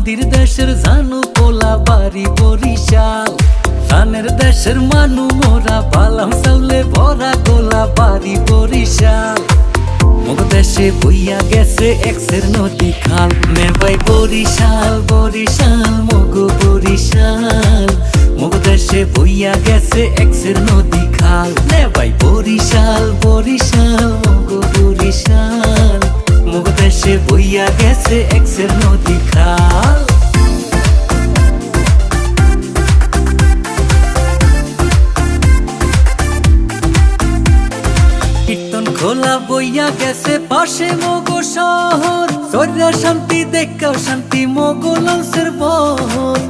নদীর দেশের জানু পোলা বাড়ি বরিশাল, ধানের দেশের মানু মোরা বালাম চাউলে ভরা গোলা বাড়ি বরিশাল। মগ দেশে বইয়া গেছে এক্সের নদী খাল, নে ভাই বরিশাল বরিশাল মগ বরিশাল। মগ দেশে বইয়া গেছে এক্সের নদী খাল, নে ভাই বরিশাল বরিশাল মগ বরিশাল। মগ দেশে বইয়া গেছে এক্সের নদী খাল। কীর্তন খোলা বইয়া গেছে পাশে মগ শহর, সৈরা শান্তি দেখাও শান্তি মগ লঞ্চের বহর।